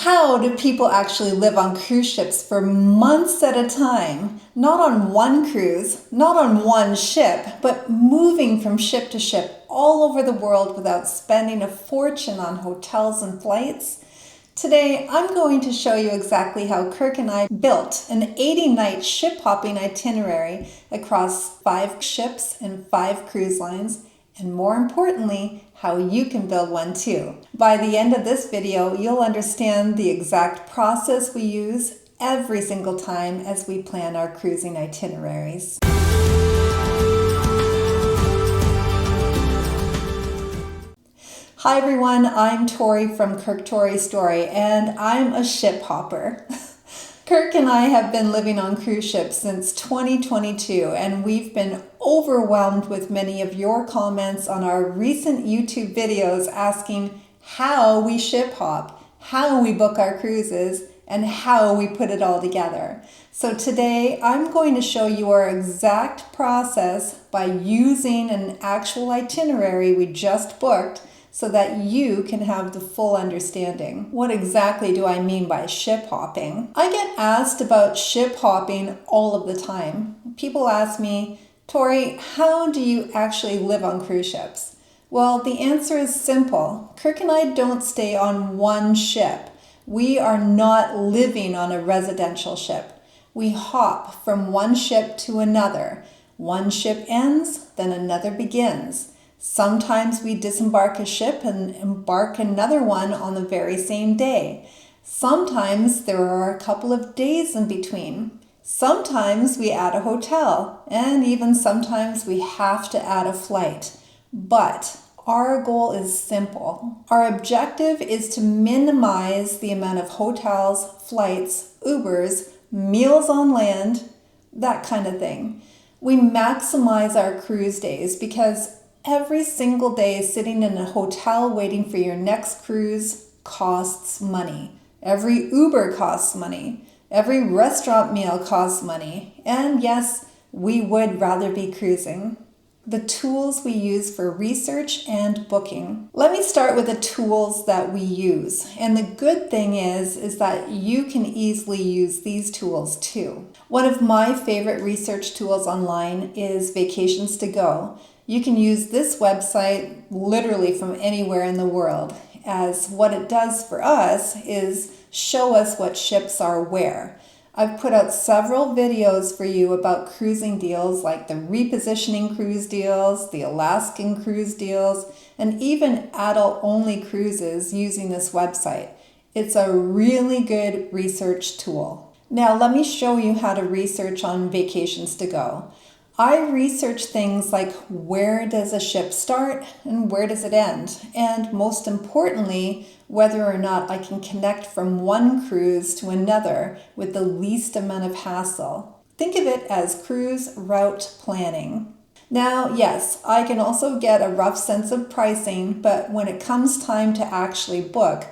How do people actually live on cruise ships for months at a time? Not on one cruise, not on one ship, but moving from ship to ship all over the world without spending a fortune on hotels and flights? Today, I'm going to show you exactly how Kirk and I built an 80-night ship-hopping itinerary across 5 ships and 5 cruise lines, and more importantly, how you can build one too. By the end of this video, you'll understand the exact process we use every single time as we plan our cruising itineraries. Hi everyone, I'm Tori from Kirktoristory, and I'm a ship hopper. Kirk and I have been living on cruise ships since 2022, and we've been overwhelmed with many of your comments on our recent YouTube videos asking how we ship hop, how we book our cruises, and how we put it all together. So today I'm going to show you our exact process by using an actual itinerary we just booked so that you can have the full understanding. What exactly do I mean by ship hopping? I get asked about ship hopping all of the time. People ask me, Tori, how do you actually live on cruise ships? Well, the answer is simple. Kirk and I don't stay on one ship. We are not living on a residential ship. We hop from one ship to another. One ship ends, then another begins. Sometimes we disembark a ship and embark another one on the very same day. Sometimes there are a couple of days in between. Sometimes we add a hotel, and even sometimes we have to add a flight. But our goal is simple. Our objective is to minimize the amount of hotels, flights, Ubers, meals on land, that kind of thing. We maximize our cruise days because every single day sitting in a hotel waiting for your next cruise costs money. Every Uber costs money. Every restaurant meal costs money. And yes, we would rather be cruising. The tools we use for research and booking. Let me start with the tools that we use. And the good thing is that you can easily use these tools too. One of my favorite research tools online is Vacations to Go. You can use this website literally from anywhere in the world, as what it does for us is show us what ships are where. I've put out several videos for you about cruising deals like the repositioning cruise deals, the Alaskan cruise deals, and even adult-only cruises using this website. It's a really good research tool. Now let me show you how to research on Vacations to Go. I research things like where does a ship start and where does it end? And most importantly, whether or not I can connect from one cruise to another with the least amount of hassle. Think of it as cruise route planning. Now, yes, I can also get a rough sense of pricing, but when it comes time to actually book,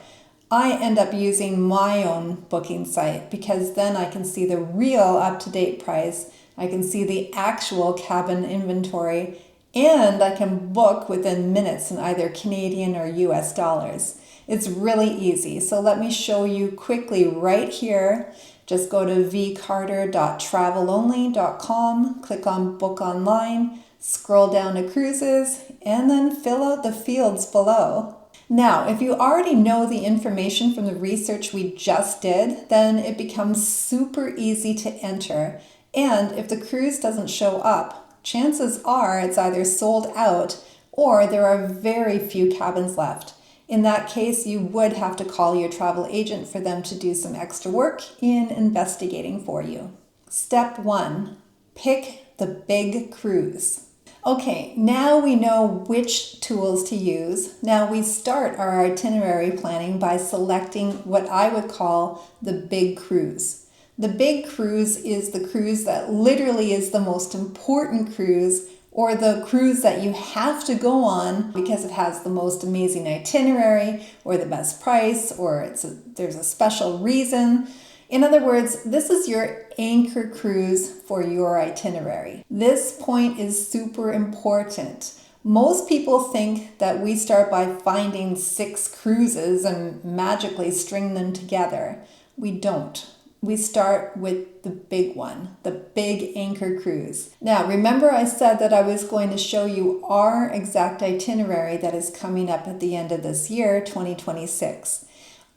I end up using my own booking site because then I can see the real up-to-date price. I can see the actual cabin inventory, and I can book within minutes in either Canadian or US dollars. It's really easy. So let me show you quickly right here. Just go to vcarter.travelonly.com, click on Book Online, scroll down to Cruises, and then fill out the fields below. Now, if you already know the information from the research we just did, then it becomes super easy to enter. And if the cruise doesn't show up, chances are it's either sold out or there are very few cabins left. In that case, you would have to call your travel agent for them to do some extra work in investigating for you. Step 1, pick the big cruise. Okay, now we know which tools to use. Now we start our itinerary planning by selecting what I would call the big cruise. The big cruise is the cruise that literally is the most important cruise, or the cruise that you have to go on because it has the most amazing itinerary or the best price, or there's a special reason. In other words, this is your anchor cruise for your itinerary. This point is super important. Most people think that we start by finding 6 cruises and magically string them together. We don't. We start with the big one, the big anchor cruise. Now, remember I said that I was going to show you our exact itinerary that is coming up at the end of this year, 2026.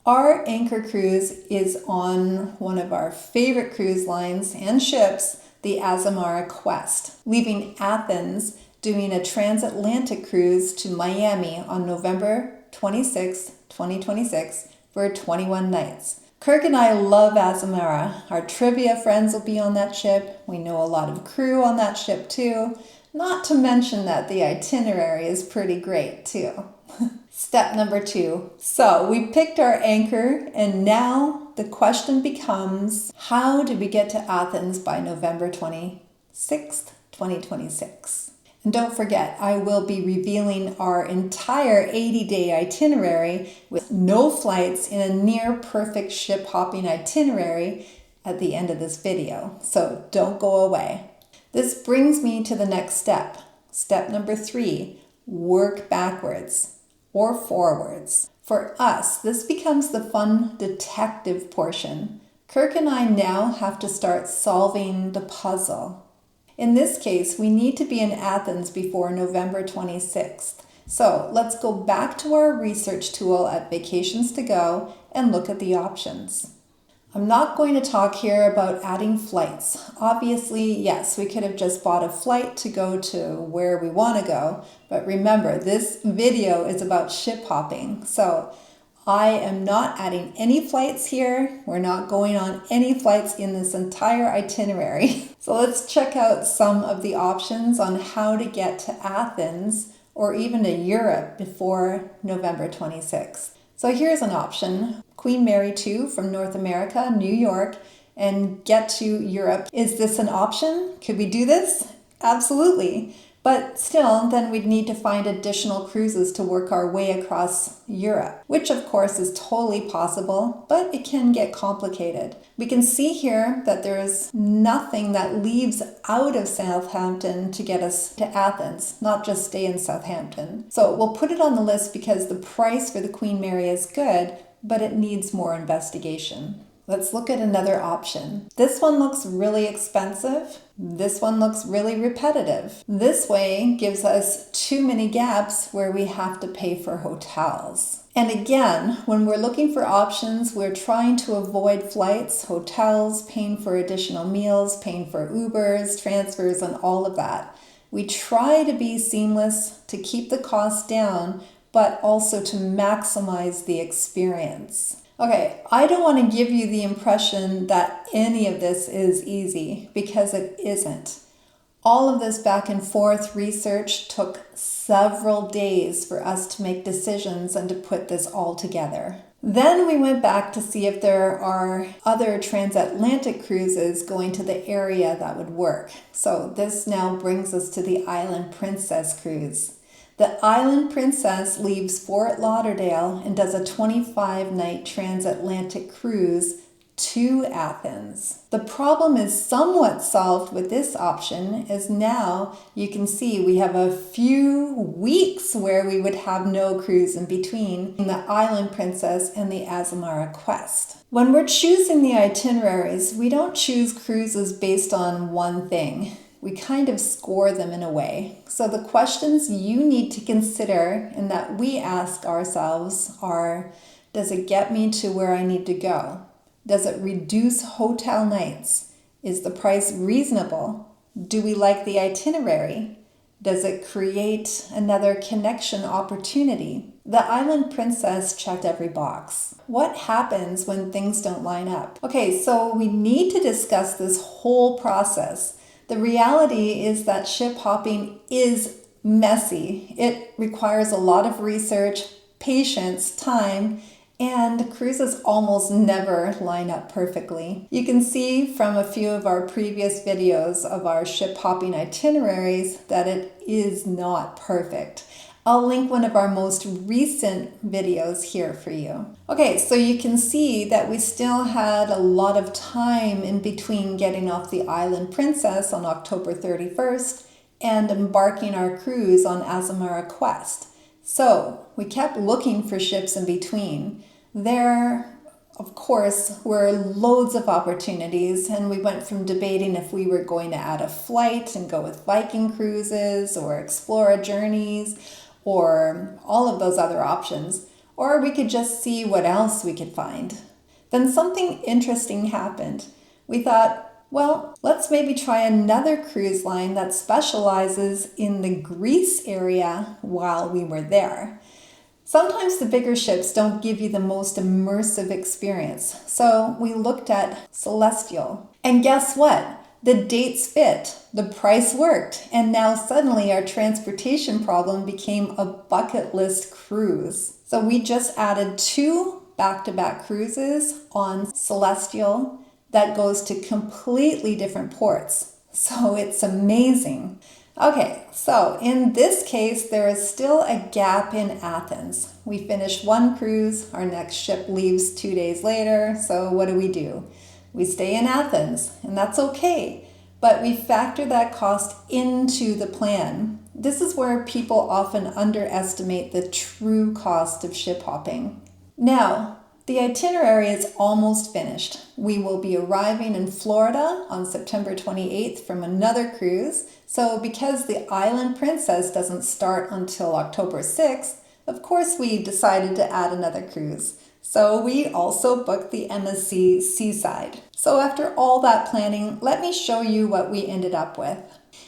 Our anchor cruise is on one of our favorite cruise lines and ships, the Azamara Quest, leaving Athens, doing a transatlantic cruise to Miami on November 26, 2026 for 21 nights. Kirk and I love Azamara. Our trivia friends will be on that ship. We know a lot of crew on that ship too. Not to mention that the itinerary is pretty great too. Step number 2. So we picked our anchor, and now the question becomes, how do we get to Athens by November 26th, 2026? And don't forget, I will be revealing our entire 80-day itinerary with no flights in a near perfect ship hopping itinerary at the end of this video. So don't go away. This brings me to the next step. Step number 3, work backwards or forwards. For us, this becomes the fun detective portion. Kirk and I now have to start solving the puzzle. In this case, we need to be in Athens before November 26th. So let's go back to our research tool at Vacations to Go and look at the options. I'm not going to talk here about adding flights. Obviously, yes, we could have just bought a flight to go to where we want to go. But remember, this video is about ship hopping. So I am not adding any flights here. We're not going on any flights in this entire itinerary. So let's check out some of the options on how to get to Athens or even to Europe before November 26th. So here's an option. Queen Mary 2 from North America, New York, and get to Europe. Is this an option? Could we do this? Absolutely. But still, then we'd need to find additional cruises to work our way across Europe, which of course is totally possible, but it can get complicated. We can see here that there is nothing that leaves out of Southampton to get us to Athens, not just stay in Southampton. So we'll put it on the list because the price for the Queen Mary is good, but it needs more investigation. Let's look at another option. This one looks really expensive. This one looks really repetitive. This way gives us too many gaps where we have to pay for hotels. And again, when we're looking for options, we're trying to avoid flights, hotels, paying for additional meals, paying for Ubers, transfers, and all of that. We try to be seamless to keep the cost down, but also to maximize the experience. Okay, I don't want to give you the impression that any of this is easy, because it isn't. All of this back and forth research took several days for us to make decisions and to put this all together. Then we went back to see if there are other transatlantic cruises going to the area that would work. So this now brings us to the Island Princess cruise. The Island Princess leaves Fort Lauderdale and does a 25-night transatlantic cruise to Athens. The problem is somewhat solved with this option, as now you can see we have a few weeks where we would have no cruise in between the Island Princess and the Azamara Quest. When we're choosing the itineraries, we don't choose cruises based on one thing. We kind of score them in a way. So the questions you need to consider and that we ask ourselves are, does it get me to where I need to go? Does it reduce hotel nights? Is the price reasonable? Do we like the itinerary? Does it create another connection opportunity? The Island Princess checked every box. What happens when things don't line up? Okay, so we need to discuss this whole process. The reality is that ship hopping is messy. It requires a lot of research, patience, time, and cruises almost never line up perfectly. You can see from a few of our previous videos of our ship hopping itineraries that it is not perfect. I'll link one of our most recent videos here for you. Okay, so you can see that we still had a lot of time in between getting off the Island Princess on October 31st and embarking our cruise on Azamara Quest. So we kept looking for ships in between. There, of course, were loads of opportunities, and we went from debating if we were going to add a flight and go with Viking cruises or Explorer journeys or all of those other options, or we could just see what else we could find. Then something interesting happened. We thought, well, let's maybe try another cruise line that specializes in the Greece area while we were there. Sometimes the bigger ships don't give you the most immersive experience, so we looked at Celestyal. And guess what? The dates fit, the price worked, and now suddenly our transportation problem became a bucket list cruise. So we just added 2 back-to-back cruises on Celestyal that goes to completely different ports. So it's amazing. Okay, so in this case, there is still a gap in Athens. We finished 1 cruise, our next ship leaves 2 days later, so what do? We stay in Athens, and that's okay, but we factor that cost into the plan. This is where people often underestimate the true cost of ship hopping. Now, the itinerary is almost finished. We will be arriving in Florida on September 28th from another cruise. So because the Island Princess doesn't start until October 6th, of course we decided to add another cruise. So we also booked the MSC Seaside. So after all that planning, let me show you what we ended up with.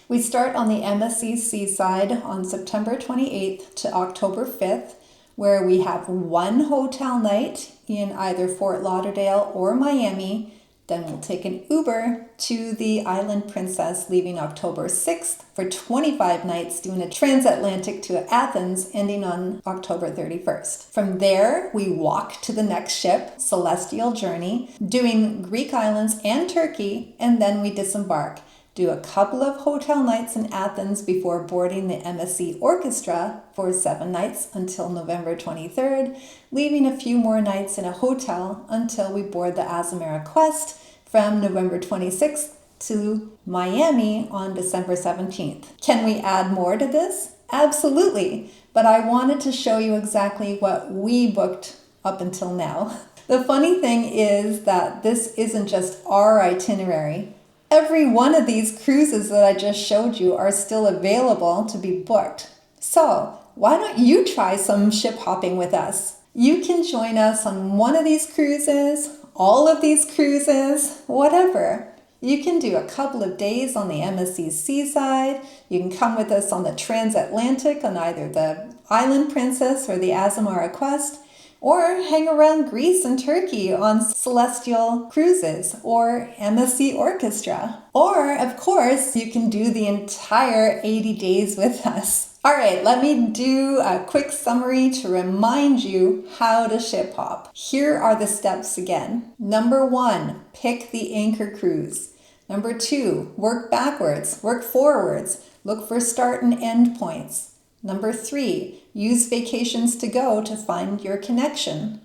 We start on the MSC Seaside on September 28th to October 5th, where we have 1 hotel night in either Fort Lauderdale or Miami. Then we'll take an Uber to the Island Princess, leaving October 6th for 25 nights, doing a transatlantic to Athens, ending on October 31st. From there, we walk to the next ship, Celestyal Journey, doing Greek islands and Turkey, and then we disembark. Do a couple of hotel nights in Athens before boarding the MSC Orchestra for 7 nights until November 23rd, leaving a few more nights in a hotel until we board the Azamara Quest from November 26th to Miami on December 17th. Can we add more to this? Absolutely, but I wanted to show you exactly what we booked up until now. The funny thing is that this isn't just our itinerary. Every one of these cruises that I just showed you are still available to be booked. So why don't you try some ship hopping with us? You can join us on one of these cruises, all of these cruises, whatever. You can do a couple of days on the MSC Seaside. You can come with us on the transatlantic on either the Island Princess or the Azamara Quest, or hang around Greece and Turkey on Celestyal cruises or MSC Orchestra. Or, of course, you can do the entire 80 days with us. All right, let me do a quick summary to remind you how to ship hop. Here are the steps again. Number 1, pick the anchor cruise. Number 2, work backwards, work forwards, look for start and end points. Number 3, use Vacations to Go to find your connection.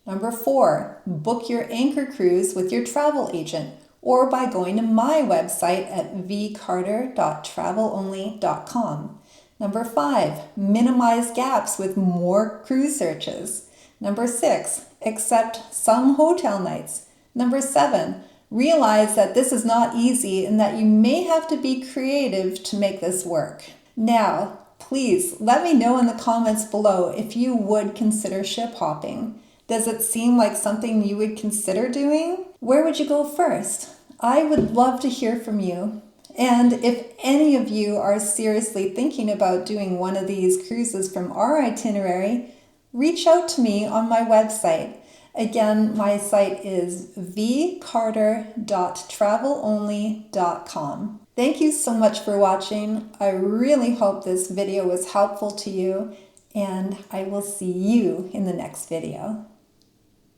Number 4, book your anchor cruise with your travel agent or by going to my website at vcarter.travelonly.com. Number 5, minimize gaps with more cruise searches. Number 6, accept some hotel nights. Number 7, realize that this is not easy and that you may have to be creative to make this work. Now, please let me know in the comments below if you would consider ship hopping. Does it seem like something you would consider doing? Where would you go first? I would love to hear from you. And if any of you are seriously thinking about doing one of these cruises from our itinerary, reach out to me on my website. Again, my site is vcarter.travelonly.com. Thank you so much for watching. I really hope this video was helpful to you, and I will see you in the next video.